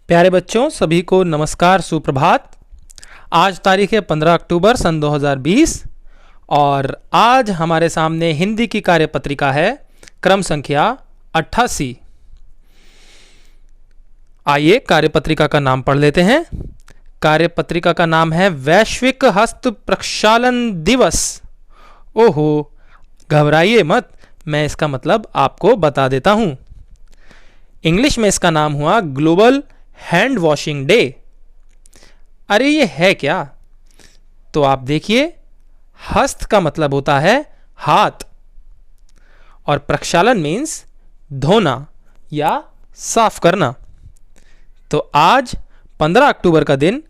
प्यारे बच्चों, सभी को नमस्कार, सुप्रभात। आज तारीख है 15 अक्टूबर सन 2020 और आज हमारे सामने हिंदी की कार्यपत्रिका है क्रम संख्या 88। आइए कार्यपत्रिका का नाम पढ़ लेते हैं। कार्यपत्रिका का नाम है वैश्विक हस्त प्रक्षालन दिवस। ओहो, घबराइए मत, मैं इसका मतलब आपको बता देता हूं। इंग्लिश में इसका नाम हुआ ग्लोबल हैंड वॉशिंग डे। अरे ये है क्या? तो आप देखिए, हस्त का मतलब होता है हाथ और प्रक्षालन मीन्स धोना या साफ करना। तो आज 15 अक्टूबर का दिन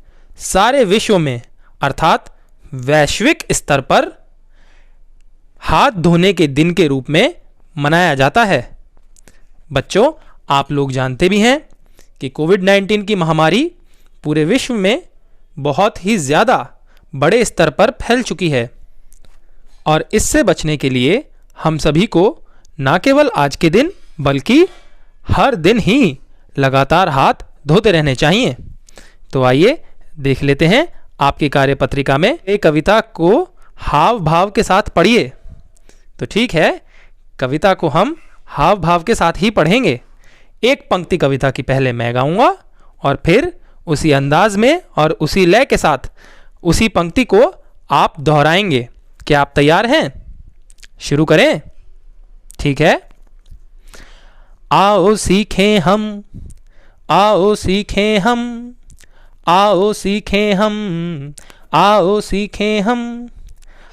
सारे विश्व में अर्थात वैश्विक स्तर पर हाथ धोने के दिन के रूप में मनाया जाता है। बच्चों, आप लोग जानते भी हैं कि कोविड-19 की महामारी पूरे विश्व में बहुत ही ज़्यादा बड़े स्तर पर फैल चुकी है और इससे बचने के लिए हम सभी को न केवल आज के दिन बल्कि हर दिन ही लगातार हाथ धोते रहने चाहिए। तो आइए देख लेते हैं आपकी कार्यपत्रिका में एक कविता को हाव भाव के साथ पढ़िए। तो ठीक है, कविता को हम हाव भाव के साथ ही पढ़ेंगे। एक पंक्ति कविता की पहले मैं गाऊंगा और फिर उसी अंदाज में और उसी लय के साथ उसी पंक्ति को आप दोहराएंगे। क्या आप तैयार हैं? शुरू करें? ठीक है। आओ सीखें हम, आओ सीखें हम, आओ सीखें हम, आओ सीखें हम,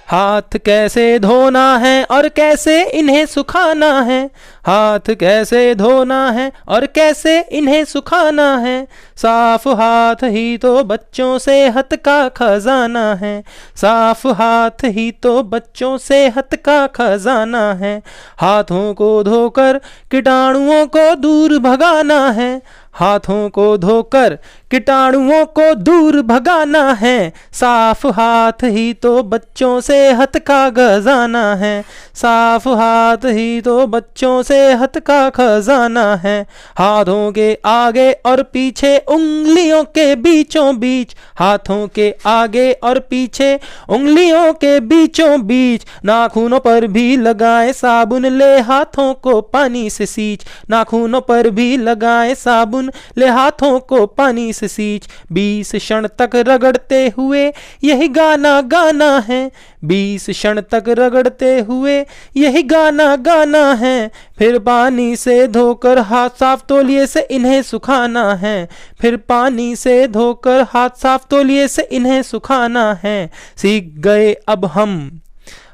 हाथ कैसे धोना है और कैसे इन्हें सुखाना है, हाथ कैसे धोना है और कैसे इन्हें सुखाना है, साफ हाथ ही तो बच्चों सेहत का खजाना है, साफ हाथ ही तो बच्चों सेहत का खजाना है, हाथों को धोकर कीटाणुओं को दूर भगाना है, हाथों को धोकर कीटाणुओं को दूर भगाना है, साफ हाथ ही तो बच्चों सेहत का खजाना है, साफ हाथ ही तो बच्चों सेहत का खजाना है, हाथों के आगे और पीछे उंगलियों के बीचों बीच, हाथों के आगे और पीछे उंगलियों के बीचों बीच, नाखूनों पर भी लगाए साबुन, ले हाथों को पानी से सींच, नाखूनों पर भी लगाए साबुन, ले हाथों को पानी से सींच, 20 क्षण तक रगड़ते हुए यही गाना गाना है, 20 क्षण तक रगड़ते हुए यही गाना गाना है, फिर पानी से धोकर हाथ साफ तौलिए से इन्हें सुखाना है, फिर पानी से धोकर हाथ साफ तौलिए से इन्हें सुखाना है, सीख गए अब हम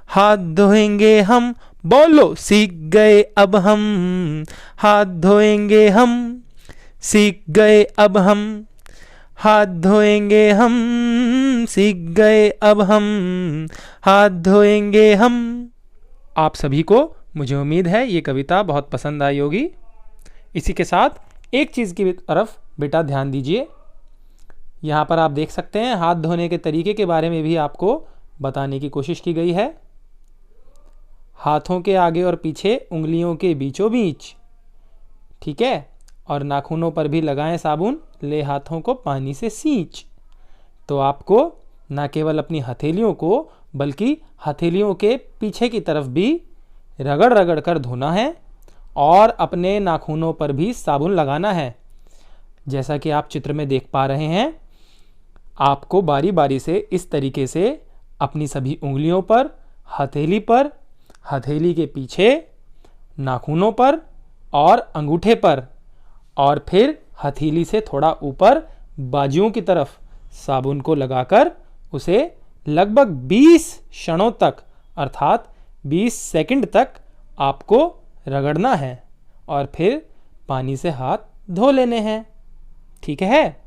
हाथ धोएंगे हम, बोलो सीख गए अब हम हाथ धोएंगे हम, सीख गए अब हम हाथ धोएंगे हम, सीख गए अब हम हाथ धोएंगे हम। आप सभी को मुझे उम्मीद है ये कविता बहुत पसंद आई होगी। इसी के साथ एक चीज़ की तरफ बेटा ध्यान दीजिए। यहाँ पर आप देख सकते हैं हाथ धोने के तरीके के बारे में भी आपको बताने की कोशिश की गई है। हाथों के आगे और पीछे उंगलियों के बीचों बीच, ठीक है, और नाखूनों पर भी लगाएं साबुन, ले हाथों को पानी से सींच। तो आपको न केवल अपनी हथेलियों को बल्कि हथेलियों के पीछे की तरफ भी रगड़ रगड़ कर धोना है और अपने नाखूनों पर भी साबुन लगाना है। जैसा कि आप चित्र में देख पा रहे हैं, आपको बारी बारी से इस तरीके से अपनी सभी उंगलियों पर, हथेली पर, हथेली के पीछे, नाखूनों पर और अंगूठे पर और फिर हथेली से थोड़ा ऊपर बाजुओं की तरफ साबुन को लगाकर उसे लगभग 20 क्षणों तक अर्थात 20 सेकंड तक आपको रगड़ना है और फिर पानी से हाथ धो लेने हैं। ठीक है,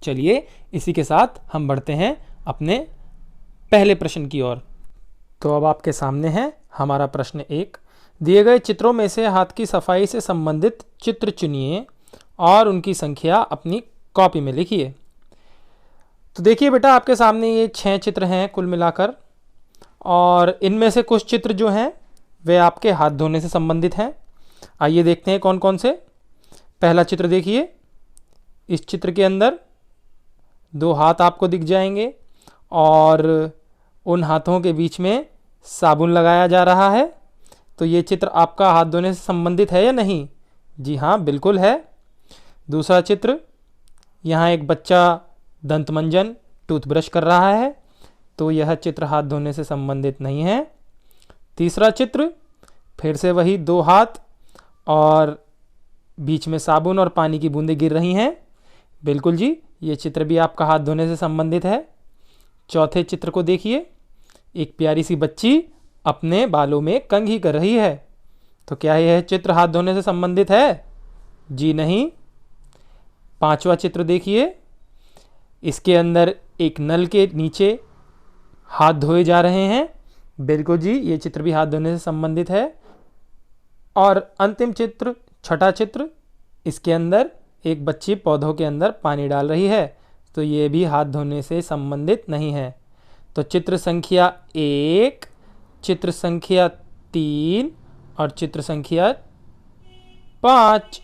चलिए इसी के साथ हम बढ़ते हैं अपने पहले प्रश्न की ओर। तो अब आपके सामने है हमारा प्रश्न 1। दिए गए चित्रों में से हाथ की सफाई से संबंधित चित्र चुनिए और उनकी संख्या अपनी कॉपी में लिखिए। तो देखिए बेटा, आपके सामने ये 6 चित्र हैं कुल मिलाकर और इनमें से कुछ चित्र जो हैं वे आपके हाथ धोने से संबंधित हैं। आइए देखते हैं कौन कौन से। पहला चित्र देखिए, इस चित्र के अंदर 2 हाथ आपको दिख जाएंगे और उन हाथों के बीच में साबुन लगाया जा रहा है। तो ये चित्र आपका हाथ धोने से संबंधित है या नहीं? जी हाँ, बिल्कुल है। दूसरा चित्र, यहाँ एक बच्चा दंतमंजन टूथब्रश कर रहा है, तो यह चित्र हाथ धोने से संबंधित नहीं है। तीसरा चित्र, फिर से वही 2 हाथ और बीच में साबुन और पानी की बूंदें गिर रही हैं। बिल्कुल जी, ये चित्र भी आपका हाथ धोने से संबंधित है। चौथे चित्र को देखिए, एक प्यारी सी बच्ची अपने बालों में कंघी कर रही है। तो क्या यह चित्र हाथ धोने से संबंधित है? जी नहीं। पांचवा चित्र देखिए, इसके अंदर एक नल के नीचे हाथ धोए जा रहे हैं। बिल्कुल जी, ये चित्र भी हाथ धोने से संबंधित है। और अंतिम चित्र, छठा चित्र, इसके अंदर एक बच्ची पौधों के अंदर पानी डाल रही है, तो ये भी हाथ धोने से संबंधित नहीं है। तो चित्र संख्या 1, चित्र संख्या 3 और चित्र संख्या 5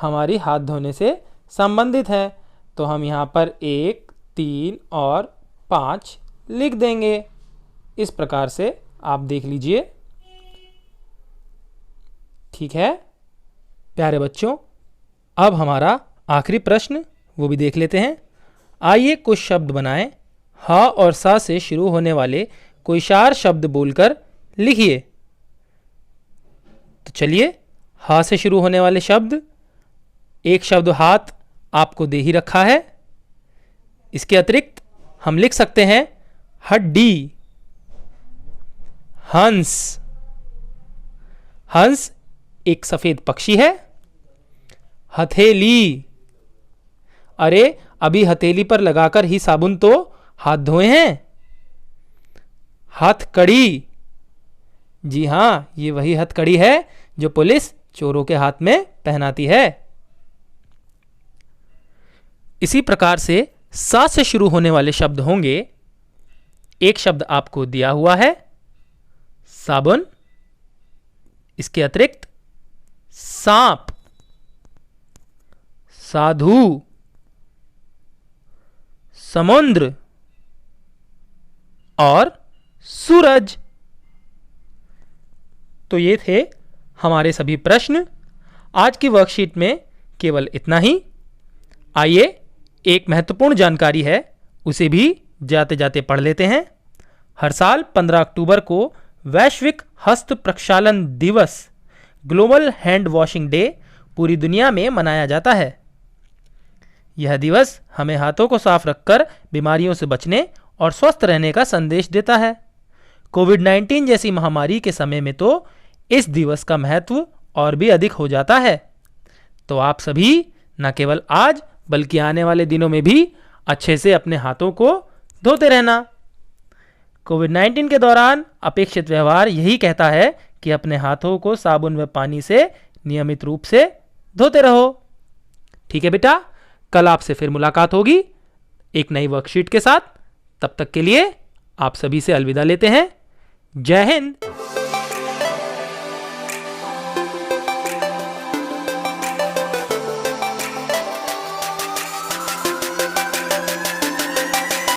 हमारी हाथ धोने से संबंधित है। तो हम यहाँ पर 1, 3 और 5 लिख देंगे। इस प्रकार से आप देख लीजिए। ठीक है प्यारे बच्चों, अब हमारा आखिरी प्रश्न वो भी देख लेते हैं। आइए कुछ शब्द बनाएं। हा और सा से शुरू होने वाले कोई 4 शब्द बोलकर लिखिए। तो चलिए, हा से शुरू होने वाले शब्द, एक शब्द हाथ आपको दे ही रखा है। इसके अतिरिक्त हम लिख सकते हैं हड्डी, हंस। हंस एक सफेद पक्षी है। हथेली, अरे अभी हथेली पर लगाकर ही साबुन तो हाथ धोए हैं। हथकड़ी, जी हां, ये वही हथकड़ी है जो पुलिस चोरों के हाथ में पहनाती है। इसी प्रकार से सा से शुरू होने वाले शब्द होंगे। एक शब्द आपको दिया हुआ है साबुन, इसके अतिरिक्त सांप, साधु, समुद्र और सूरज। तो ये थे हमारे सभी प्रश्न। आज की वर्कशीट में केवल इतना ही। आइए एक महत्वपूर्ण जानकारी है, उसे भी जाते जाते पढ़ लेते हैं। हर साल 15 अक्टूबर को वैश्विक हस्त प्रक्षालन दिवस, ग्लोबल हैंड वॉशिंग डे, पूरी दुनिया में मनाया जाता है। यह दिवस हमें हाथों को साफ रखकर बीमारियों से बचने और स्वस्थ रहने का संदेश देता है। कोविड-19 जैसी महामारी के समय में तो इस दिवस का महत्व और भी अधिक हो जाता है। तो आप सभी न केवल आज बल्कि आने वाले दिनों में भी अच्छे से अपने हाथों को धोते रहना। कोविड-19 के दौरान अपेक्षित व्यवहार यही कहता है कि अपने हाथों को साबुन व पानी से नियमित रूप से धोते रहो। ठीक है बेटा, कल आपसे फिर मुलाकात होगी एक नई वर्कशीट के साथ। तब तक के लिए आप सभी से अलविदा लेते हैं। जय हिंद।